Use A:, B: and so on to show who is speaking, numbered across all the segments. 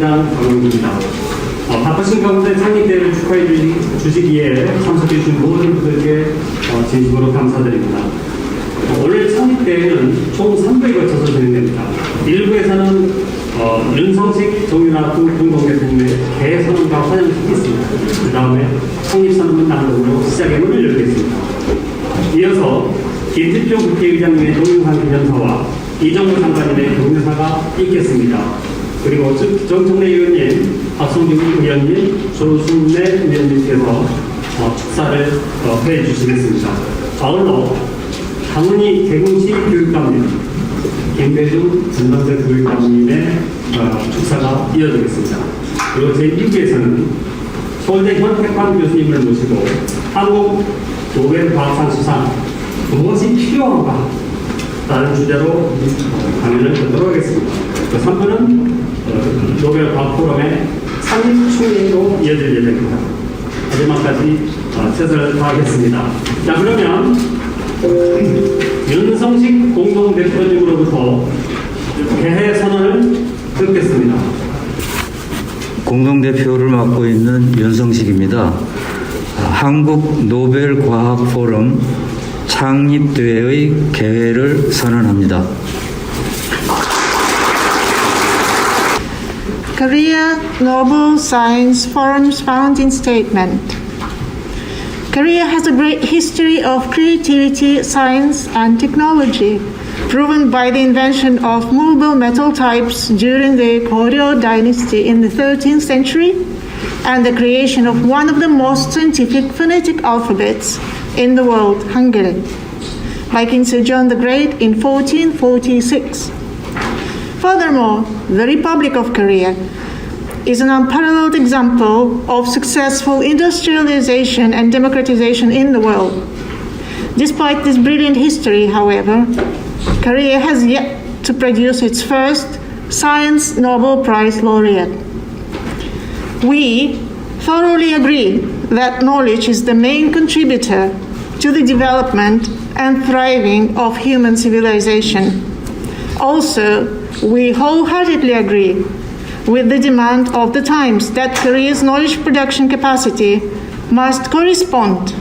A: 총장 박영주입니다. 바쁘신 가운데 창립대회를 축하해 주시기에 참석해 주신 모든 분들께 진심으로 감사드립니다. 오늘 창립대회는 총 3부에 걸쳐서 진행됩니다. 1부에서는 윤성식 정윤아 공동대표님의 개선과 환영을 듣겠습니다. 그 다음에 창립선언문 낭독으로 시작의 문을 열겠습니다. 이어서 김진표 국회의장님의 동영상 기념사와 이정우 장관님의 경례사가 있겠습니다. 그리고 정청래 의원님, 박성준 의원님, 조순래 의원님께서 축사를 해 주시겠습니다. 아울러 강은희 대구시 교육감님, 김대중 전남대 교육감님의 축사가 이어지겠습니다. 그리고 제2부에서는 서울대 현택관 교수님을 모시고 한국 노벨과학상 수상 무엇이 필요한가? 라는 주제로 강연을 듣도록 하겠습니다. 3부는 노벨과학포럼의 창립 총회로 이어질 예정입니다. 마지막까지 최선을 다하겠습니다. 자, 그러면 윤성식 공동대표님으로부터 개회 선언을 듣겠습니다.
B: 공동대표를 맡고 있는 윤성식입니다. 한국 노벨과학포럼 창립대회의 개회를 선언합니다.
C: Korea Nobel Science Forum's founding statement. Korea has a great history of creativity, science, and technology, proven by the invention of movable metal types during the Goryeo dynasty in the 13th century and the creation of one of the most scientific phonetic alphabets in the world, Hangul, by King Sejong the Great in 1446. Furthermore, the Republic of Korea is an unparalleled example of successful industrialization and democratization in the world. Despite this brilliant history, however, Korea has yet to produce its first Science Nobel Prize laureate. We thoroughly agree that knowledge is the main contributor to the development and thriving of human civilization. Also, we wholeheartedly agree with the demand of the times that Korea's knowledge production capacity must correspond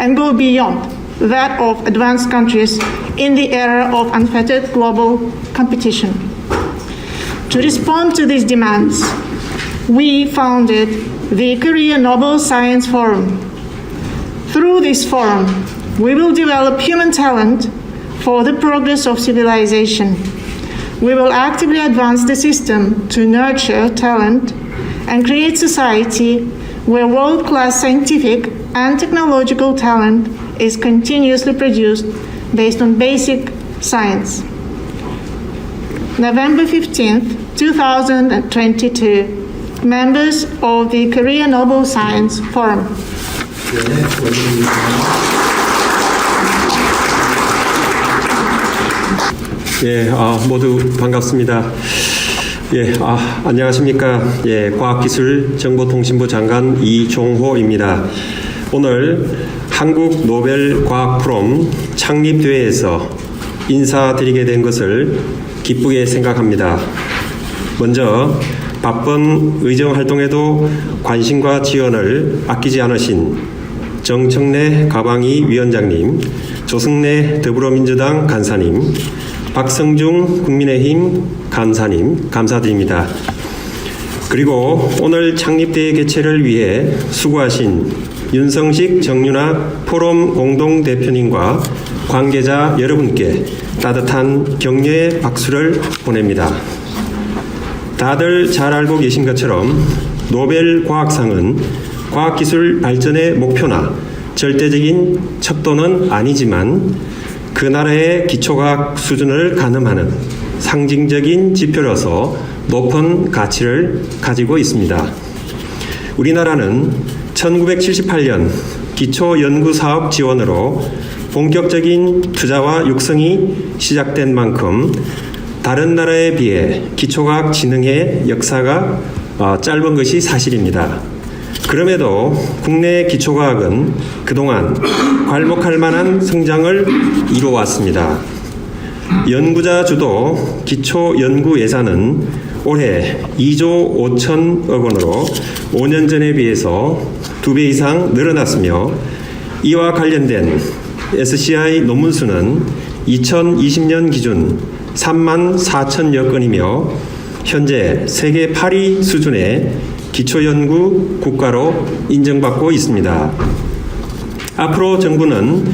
C: and go beyond that of advanced countries in the era of unfettered global competition. To respond to these demands, we founded the Korea Nobel Science Forum. Through this forum, we will develop human talent for the progress of civilization. We will actively advance the system to nurture talent and create society where world-class scientific and technological talent is continuously produced based on basic science. November 15th, 2022. Members of the Korea Nobel Science Forum.
D: 모두 반갑습니다. 안녕하십니까. 과학기술정보통신부 장관 이종호입니다. 오늘 한국 노벨과학포럼 창립대회에서 인사드리게 된 것을 기쁘게 생각합니다. 먼저 바쁜 의정활동에도 관심과 지원을 아끼지 않으신 정청래 가방위 위원장님, 조승래 더불어민주당 간사님, 박성중 국민의힘 간사님 감사드립니다. 그리고 오늘 창립대회 개최를 위해 수고하신 윤성식 정윤아 포럼 공동대표님과 관계자 여러분께 따뜻한 격려의 박수를 보냅니다. 다들 잘 알고 계신 것처럼 노벨 과학상은 과학기술 발전의 목표나 절대적인 척도는 아니지만 그 나라의 기초과학 수준을 가늠하는 상징적인 지표로서 높은 가치를 가지고 있습니다. 우리나라는 1978년 기초연구사업 지원으로 본격적인 투자와 육성이 시작된 만큼 다른 나라에 비해 기초과학 진흥의 역사가 짧은 것이 사실입니다. 그럼에도 국내 기초과학은 그동안 괄목할 만한 성장을 이루어왔습니다. 연구자 주도 기초 연구 예산은 올해 2조 5천억 원으로 5년 전에 비해서 2배 이상 늘어났으며 이와 관련된 SCI 논문 수는 2020년 기준 3만 4천여 건이며 현재 세계 8위 수준의 기초연구 국가로 인정받고 있습니다. 앞으로 정부는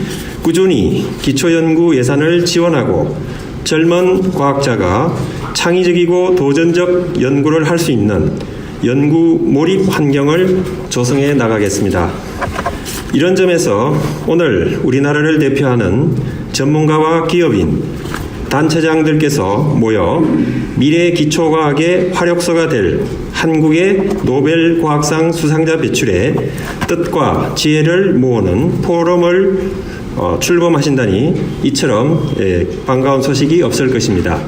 D: 꾸준히 기초연구 예산을 지원하고 젊은 과학자가 창의적이고 도전적 연구를 할 수 있는 연구 몰입 환경을 조성해 나가겠습니다. 이런 점에서 오늘 우리나라를 대표하는 전문가와 기업인, 단체장들께서 모여 미래 기초과학의 활력소가 될 한국의 노벨 과학상 수상자 배출에 뜻과 지혜를 모으는 포럼을 출범하신다니 이처럼 반가운 소식이 없을 것입니다.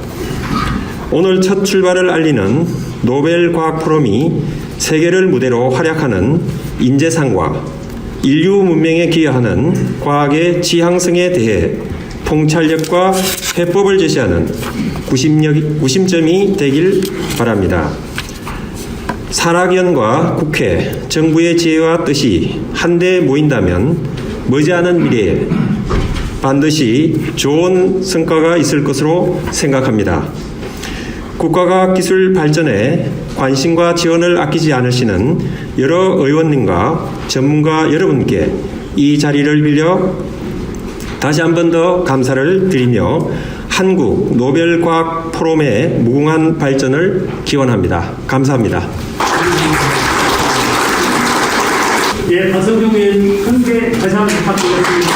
D: 오늘 첫 출발을 알리는 노벨 과학 포럼이 세계를 무대로 활약하는 인재상과 인류 문명에 기여하는 과학의 지향성에 대해 통찰력과 해법을 제시하는 구심점이 되길 바랍니다. 산학연과 국회, 정부의 지혜와 뜻이 한데 모인다면 머지않은 미래에 반드시 좋은 성과가 있을 것으로 생각합니다. 국가과학기술 발전에 관심과 지원을 아끼지 않으시는 여러 의원님과 전문가 여러분께 이 자리를 빌려 다시 한 번 더 감사를 드리며 한국 노벨과학 포럼의 무궁한 발전을 기원합니다. 감사합니다.
A: 예, 박성중 의원 함께 다시 한번 부탁드리겠습니다.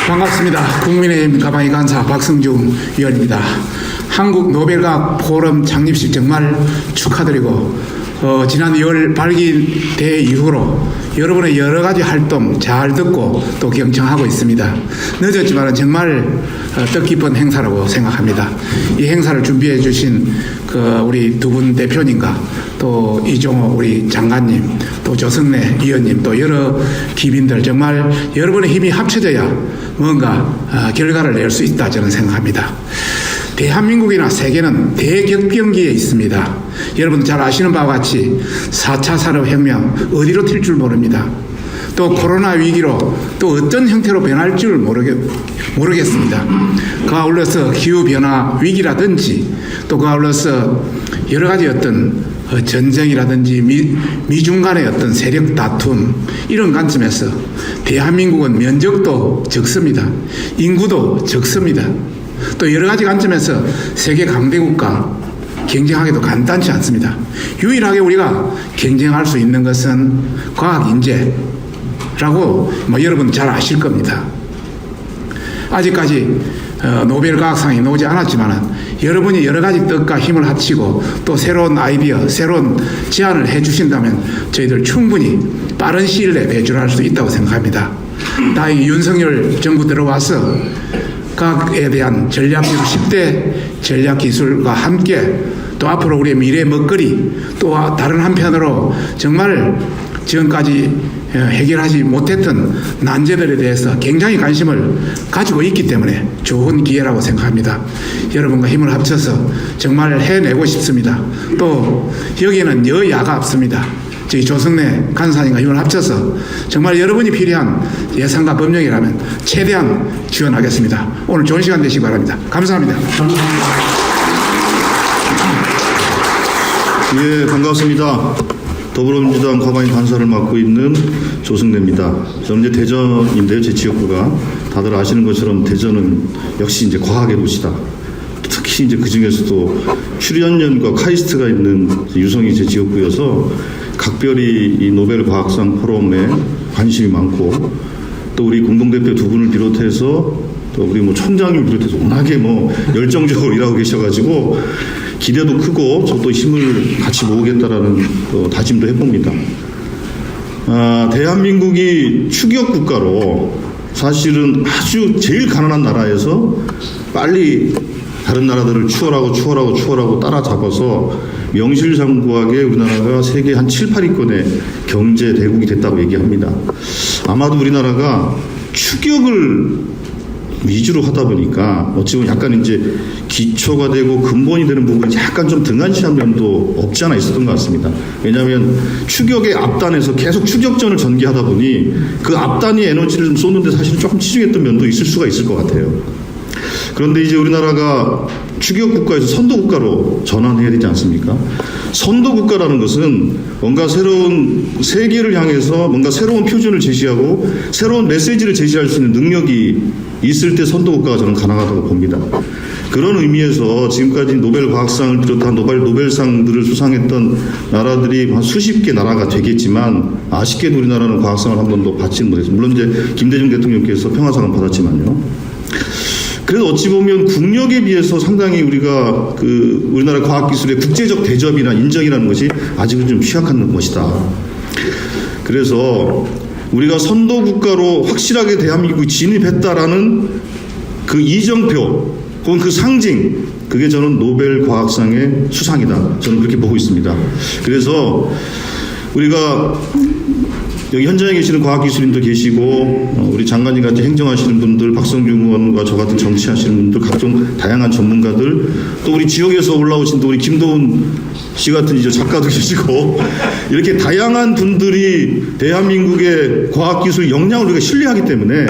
E: 반갑습니다. 국민의힘 가방이 간사 박성중 의원입니다. 한국 노벨과학 포럼 창립식 정말 축하드리고 지난 2월 발기대 이후로 여러분의 여러 가지 활동 잘 듣고 또 경청하고 있습니다. 늦었지만 정말 뜻깊은 행사라고 생각합니다. 이 행사를 준비해 주신 우리 두 분 대표님과 또 이종호 우리 장관님, 또 조성래 의원님, 또 여러 기빈들 정말 여러분의 힘이 합쳐져야 뭔가 결과를 낼 수 있다 저는 생각합니다. 대한민국이나 세계는 대격변기에 있습니다. 여러분 잘 아시는 바와 같이 4차 산업혁명 어디로 튈 줄 모릅니다. 또 코로나 위기로 또 어떤 형태로 변할 줄 모르겠습니다. 그와 아울러서 기후변화 위기라든지 또 그와 아울러서 여러 가지 어떤 전쟁이라든지 미중 간의 어떤 세력 다툼 이런 관점에서 대한민국은 면적도 적습니다. 인구도 적습니다. 또 여러 가지 관점에서 세계 강대국과 경쟁하기도 간단치 않습니다. 유일하게 우리가 경쟁할 수 있는 것은 과학인재라고 여러분 잘 아실 겁니다. 아직까지 노벨 과학상이 나오지 않았지만 여러분이 여러 가지 뜻과 힘을 합치고 또 새로운 아이디어, 새로운 제안을 해주신다면 저희들 충분히 빠른 시일 내에 배출할 수 있다고 생각합니다. 다행히 윤석열 정부 들어와서 과학에 대한 전략기술 10대 전략기술과 함께 또 앞으로 우리의 미래 먹거리 또 다른 한편으로 정말 지금까지 해결하지 못했던 난제들에 대해서 굉장히 관심을 가지고 있기 때문에 좋은 기회라고 생각합니다. 여러분과 힘을 합쳐서 정말 해내고 싶습니다. 또 여기에는 여야가 없습니다. 저희 조성래 간사님과 힘을 합쳐서 정말 여러분이 필요한 예산과 법령이라면 최대한 지원하겠습니다. 오늘 좋은 시간 되시기 바랍니다. 감사합니다.
F: 예, 반갑습니다. 더불어민주당 가방이 간사를 맡고 있는 조승래입니다. 저는 이제 대전인데요, 제 지역구가. 다들 아시는 것처럼 대전은 역시 이제 과학의 도시다. 특히 이제 그 중에서도 출연연과 카이스트가 있는 유성이 제 지역구여서 각별히 이 노벨 과학상 포럼에 관심이 많고 또 우리 공동대표 두 분을 비롯해서 또 우리 총장님 비롯해서 워낙에 열정적으로 일하고 계셔가지고 기대도 크고 저도 힘을 같이 모으겠다라는 다짐도 해봅니다. 대한민국이 추격 국가로 사실은 아주 제일 가난한 나라에서 빨리 다른 나라들을 추월하고 따라잡아서 명실상부하게 우리나라가 세계 한 7, 8위권의 경제 대국이 됐다고 얘기합니다. 아마도 우리나라가 추격을 위주로 하다 보니까 어찌 보면 약간 이제 기초가 되고 근본이 되는 부분이 약간 좀 등한시한 면도 없지 않아 있었던 것 같습니다. 왜냐하면 추격의 앞단에서 계속 추격전을 전개하다 보니 그 앞단이 에너지를 좀 쏟는데 사실은 조금 치중했던 면도 있을 수가 있을 것 같아요. 그런데 이제 우리나라가 추격 국가에서 선도 국가로 전환해야 되지 않습니까? 선도 국가라는 것은 뭔가 새로운 세계를 향해서 뭔가 새로운 표준을 제시하고 새로운 메시지를 제시할 수 있는 능력이 있을 때 선도 국가가 저는 가능하다고 봅니다. 그런 의미에서 지금까지 노벨 과학상을 비롯한 노벨상들을 수상했던 나라들이 한 수십 개 나라가 되겠지만 아쉽게도 우리나라는 과학상을 한 번도 받지는 못했습니다. 물론 이제 김대중 대통령께서 평화상을 받았지만요. 그래서 어찌 보면 국력에 비해서 상당히 우리가 우리나라 과학기술의 국제적 대접이나 인정이라는 것이 아직은 좀 취약한 것이다. 그래서 우리가 선도 국가로 확실하게 대한민국이 진입했다라는 그 이정표 혹은 그 상징, 그게 저는 노벨 과학상의 수상이다. 저는 그렇게 보고 있습니다. 그래서 우리가 여기 현장에 계시는 과학기술인도 계시고 우리 장관님 같이 행정하시는 분들, 박성중 의원과 저 같은 정치하시는 분들, 각종 다양한 전문가들, 또 우리 지역에서 올라오신 또 우리 김도훈 씨 같은 이제 작가도 계시고 이렇게 다양한 분들이 대한민국의 과학기술 역량을 우리가 신뢰하기 때문에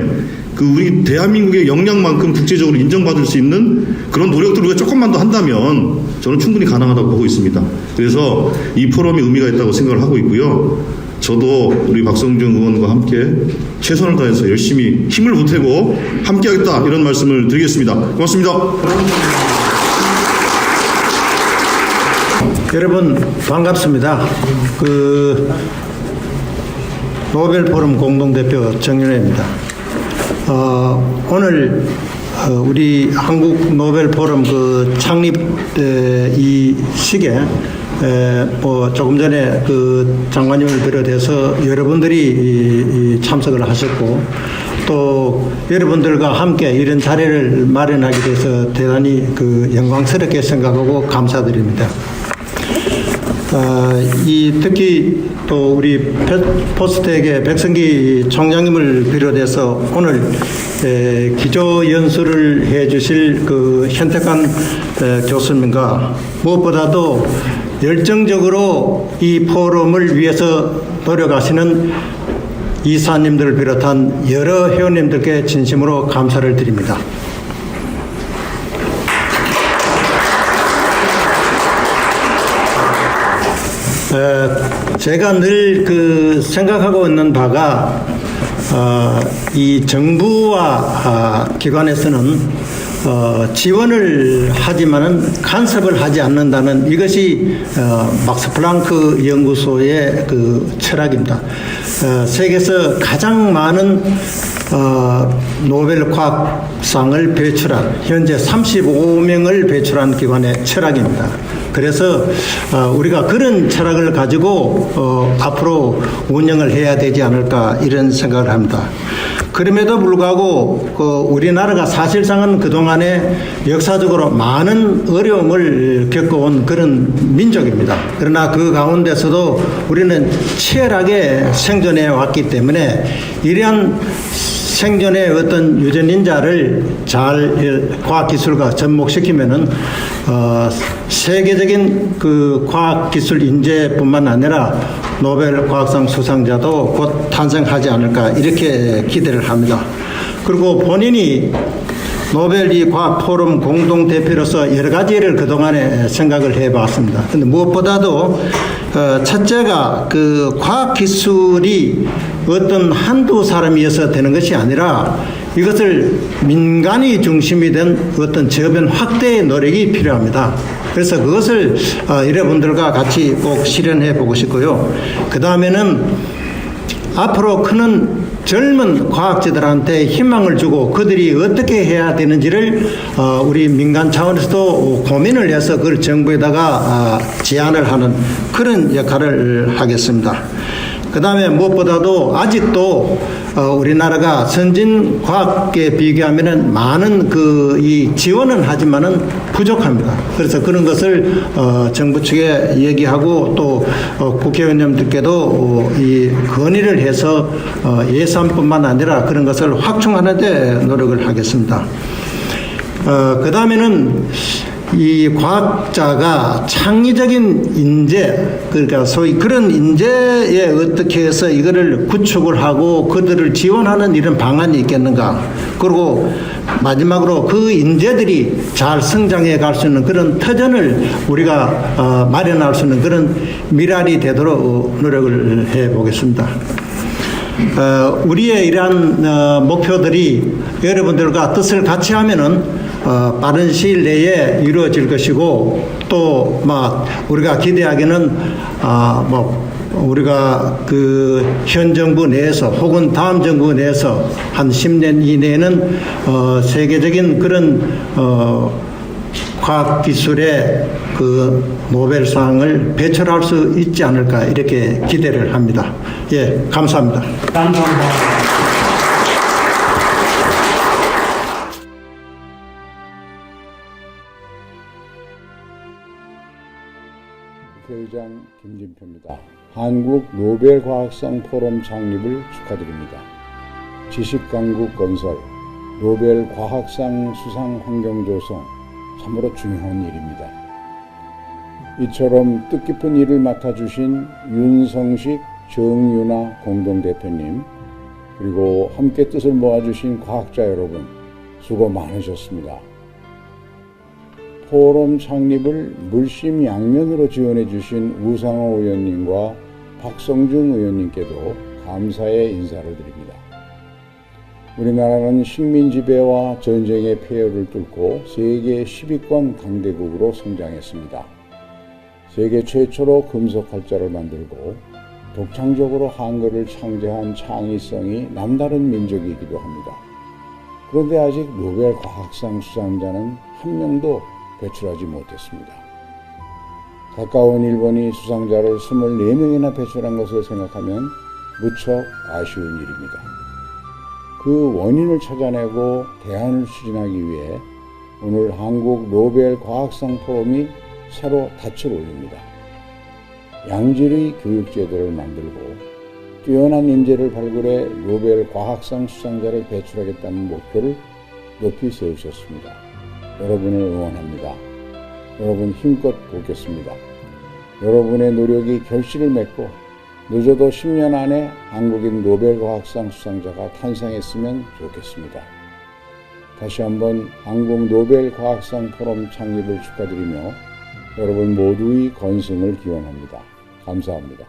F: 우리 대한민국의 역량만큼 국제적으로 인정받을 수 있는 그런 노력들을 우리가 조금만 더 한다면 저는 충분히 가능하다고 보고 있습니다. 그래서 이 포럼이 의미가 있다고 생각을 하고 있고요. 저도 우리 박성중 의원과 함께 최선을 다해서 열심히 힘을 보태고 함께하겠다, 이런 말씀을 드리겠습니다. 고맙습니다.
G: 여러분 반갑습니다. 노벨 포럼 공동대표 정윤회입니다. 오늘 우리 한국 노벨 포럼 창립 이 시기에 조금 전에 장관님을 비롯해서 여러분들이 참석을 하셨고 또 여러분들과 함께 이런 자리를 마련하게 돼서 대단히 영광스럽게 생각하고 감사드립니다. 특히 또 우리 포스텍의 백성기 총장님을 비롯해서 오늘 기조 연수를 해주실 현택관 교수님과 무엇보다도 열정적으로 이 포럼을 위해서 노력하시는 이사님들을 비롯한 여러 회원님들께 진심으로 감사를 드립니다. 제가 늘 생각하고 있는 바가 이 정부와 기관에서는 지원을 하지만은 간섭을 하지 않는다는 이것이 막스 플랑크 연구소의 철학입니다. 세계에서 가장 많은 노벨 과학상을 배출한, 현재 35명을 배출한 기관의 철학입니다. 그래서 우리가 그런 철학을 가지고 앞으로 운영을 해야 되지 않을까, 이런 생각을 합니다. 그럼에도 불구하고 우리나라가 사실상은 그동안에 역사적으로 많은 어려움을 겪어온 그런 민족입니다. 그러나 그 가운데서도 우리는 치열하게 생존해 왔기 때문에 이러한 생존의 어떤 유전인자를 잘 과학기술과 접목시키면은 세계적인 과학기술 인재뿐만 아니라 노벨 과학상 수상자도 곧 탄생하지 않을까, 이렇게 기대를 합니다. 그리고 본인이 노벨 이 과학 포럼 공동 대표로서 여러 가지를 그동안에 생각을 해봤습니다. 근데 무엇보다도 첫째가 과학 기술이 어떤 한두 사람이어서 되는 것이 아니라 이것을 민간이 중심이 된 어떤 저변 확대의 노력이 필요합니다. 그래서 그것을 여러분들과 같이 꼭 실현해 보고 싶고요. 그 다음에는 앞으로 크는 젊은 과학자들한테 희망을 주고 그들이 어떻게 해야 되는지를 우리 민간 차원에서도 고민을 해서 그걸 정부에다가 제안을 하는 그런 역할을 하겠습니다. 그 다음에 무엇보다도 아직도 우리나라가 선진 과학에 비교하면은 많은 이 지원은 하지만은 부족합니다. 그래서 그런 것을 정부 측에 얘기하고 또 국회의원님들께도 이 건의를 해서 예산뿐만 아니라 그런 것을 확충하는 데 노력을 하겠습니다. 그 다음에는 이 과학자가 창의적인 인재, 그러니까 소위 그런 인재에 어떻게 해서 이거를 구축을 하고 그들을 지원하는 이런 방안이 있겠는가. 그리고 마지막으로 그 인재들이 잘 성장해 갈 수 있는 그런 터전을 우리가 마련할 수 있는 그런 미랄이 되도록 노력을 해 보겠습니다. 우리의 이러한 목표들이 여러분들과 뜻을 같이 하면은 빠른 시일 내에 이루어질 것이고 또 우리가 기대하기는 우리가 현 정부 내에서 혹은 다음 정부 내에서 한 10년 이내에는 세계적인 그런 과학기술의 노벨상을 배출할 수 있지 않을까 이렇게 기대를 합니다. 예, 감사합니다.
A: 감사합니다.
H: 국회의장 김진표입니다. 한국 노벨과학상 포럼 창립을 축하드립니다. 지식강국 건설, 노벨과학상 수상 환경 조성, 참으로 중요한 일입니다. 이처럼 뜻깊은 일을 맡아주신 윤성식, 정윤아 공동대표님, 그리고 함께 뜻을 모아주신 과학자 여러분, 수고 많으셨습니다. 포럼 창립을 물심양면으로 지원해 주신 우상호 의원님과 박성중 의원님께도 감사의 인사를 드립니다. 우리나라는 식민 지배와 전쟁의 폐허를 뚫고 세계 10위권 강대국으로 성장했습니다. 세계 최초로 금속 활자를 만들고 독창적으로 한글을 창제한 창의성이 남다른 민족이기도 합니다. 그런데 아직 노벨 과학상 수상자는 한 명도 배출하지 못했습니다. 가까운 일본이 수상자를 24명이나 배출한 것을 생각하면 무척 아쉬운 일입니다. 그 원인을 찾아내고 대안을 추진하기 위해 오늘 한국 노벨 과학상 포럼이 새로 닻을 올립니다. 양질의 교육제도를 만들고 뛰어난 인재를 발굴해 노벨 과학상 수상자를 배출하겠다는 목표를 높이 세우셨습니다. 여러분을 응원합니다. 여러분 힘껏 돕겠습니다. 여러분의 노력이 결실을 맺고 늦어도 10년 안에 한국인 노벨과학상 수상자가 탄생했으면 좋겠습니다. 다시 한번 한국 노벨과학상 포럼 창립을 축하드리며 여러분 모두의 건승을 기원합니다. 감사합니다.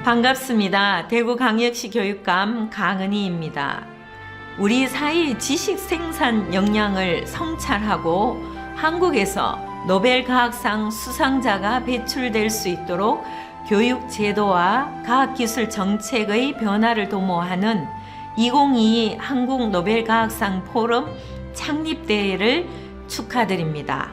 I: 반갑습니다. 대구광역시 교육감 강은희입니다. 우리 사회의 지식 생산 역량을 성찰하고 한국에서 노벨과학상 수상자가 배출될 수 있도록 교육 제도와 과학기술 정책의 변화를 도모하는 2022 한국 노벨과학상 포럼 창립대회를 축하드립니다.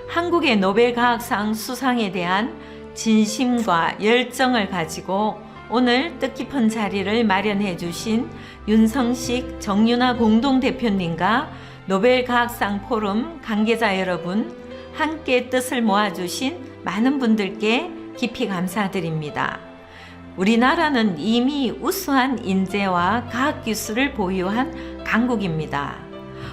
I: 한국의 노벨과학상 수상에 대한 진심과 열정을 가지고 오늘 뜻깊은 자리를 마련해 주신 윤성식, 정윤아 공동대표님과 노벨과학상 포럼 관계자 여러분, 함께 뜻을 모아주신 많은 분들께 깊이 감사드립니다. 우리나라는 이미 우수한 인재와 과학기술을 보유한 강국입니다.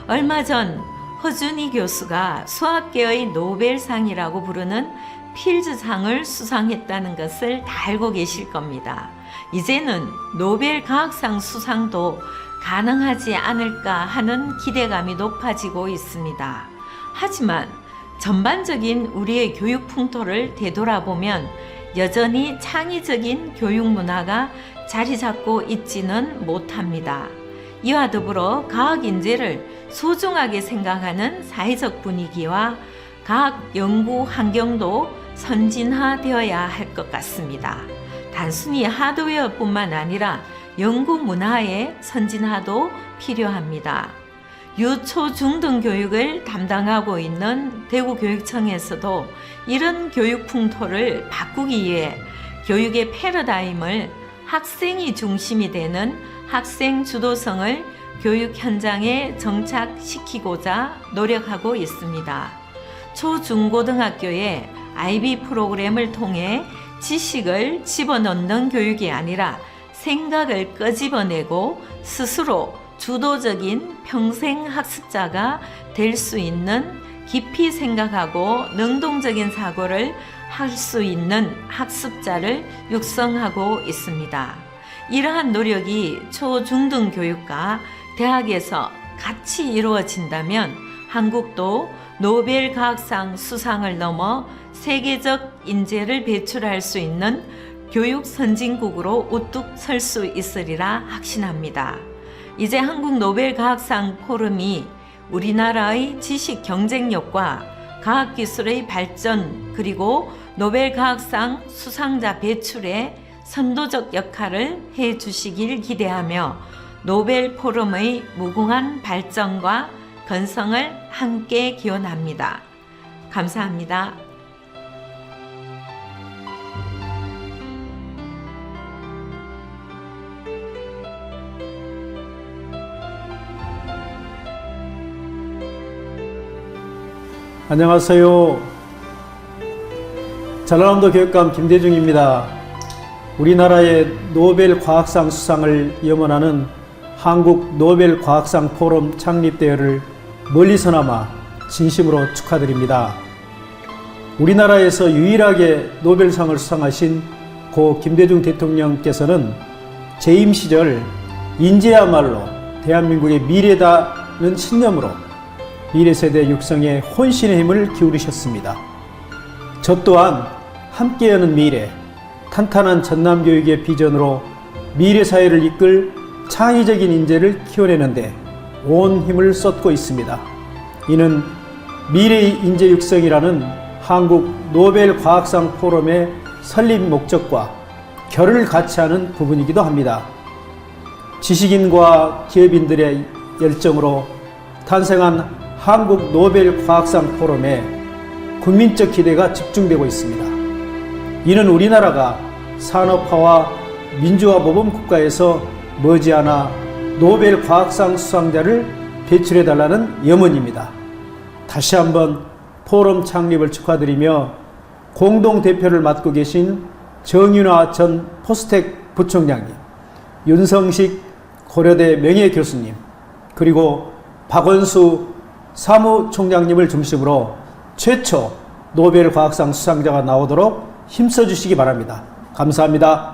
I: 얼마 전 허준희 교수가 수학계의 노벨상이라고 부르는 필즈상을 수상했다는 것을 다 알고 계실 겁니다. 이제는 노벨 과학상 수상도 가능하지 않을까 하는 기대감이 높아지고 있습니다. 하지만 전반적인 우리의 교육 풍토를 되돌아보면 여전히 창의적인 교육 문화가 자리 잡고 있지는 못합니다. 이와 더불어 과학 인재를 소중하게 생각하는 사회적 분위기와 과학 연구 환경도 선진화되어야 할 것 같습니다. 단순히 하드웨어뿐만 아니라 연구 문화의 선진화도 필요합니다. 유초 중등 교육을 담당하고 있는 대구교육청에서도 이런 교육 풍토를 바꾸기 위해 교육의 패러다임을 학생이 중심이 되는 학생 주도성을 교육 현장에 정착시키고자 노력하고 있습니다. 초중고등학교에 IB 프로그램을 통해 지식을 집어넣는 교육이 아니라 생각을 끄집어내고 스스로 주도적인 평생 학습자가 될 수 있는 깊이 생각하고 능동적인 사고를 할 수 있는 학습자를 육성하고 있습니다. 이러한 노력이 초중등 교육과 대학에서 같이 이루어진다면 한국도 노벨 과학상 수상을 넘어 세계적 인재를 배출할 수 있는 교육 선진국으로 우뚝 설 수 있으리라 확신합니다. 이제 한국 노벨 과학상 포럼이 우리나라의 지식 경쟁력과 과학기술의 발전 그리고 노벨 과학상 수상자 배출에 선도적 역할을 해 주시길 기대하며 노벨 포럼의 무궁한 발전과 건성을 함께 기원합니다. 감사합니다.
J: 안녕하세요. 전라남도 교육감 김대중입니다. 우리나라의 노벨 과학상 수상을 염원하는 한국 노벨 과학상 포럼 창립대회를 멀리서나마 진심으로 축하드립니다. 우리나라에서 유일하게 노벨상을 수상하신 고 김대중 대통령께서는 재임 시절 인재야말로 대한민국의 미래다는 신념으로 미래세대 육성에 혼신의 힘을 기울이셨습니다. 저 또한 함께 여는 미래, 탄탄한 전남교육의 비전으로 미래사회를 이끌 창의적인 인재를 키워내는데 온 힘을 쏟고 있습니다. 이는 미래의 인재 육성이라는 한국 노벨 과학상 포럼의 설립 목적과 결을 같이 하는 부분이기도 합니다. 지식인과 기업인들의 열정으로 탄생한 한국 노벨 과학상 포럼에 국민적 기대가 집중되고 있습니다. 이는 우리나라가 산업화와 민주화 모범 국가에서 머지않아 노벨 과학상 수상자를 배출해달라는 염원입니다. 다시 한번 포럼 창립을 축하드리며 공동대표를 맡고 계신 정윤화 전 포스텍 부총장님, 윤성식 고려대 명예교수님, 그리고 박원수 사무총장님을 중심으로 최초 노벨 과학상 수상자가 나오도록 힘써주시기 바랍니다. 감사합니다.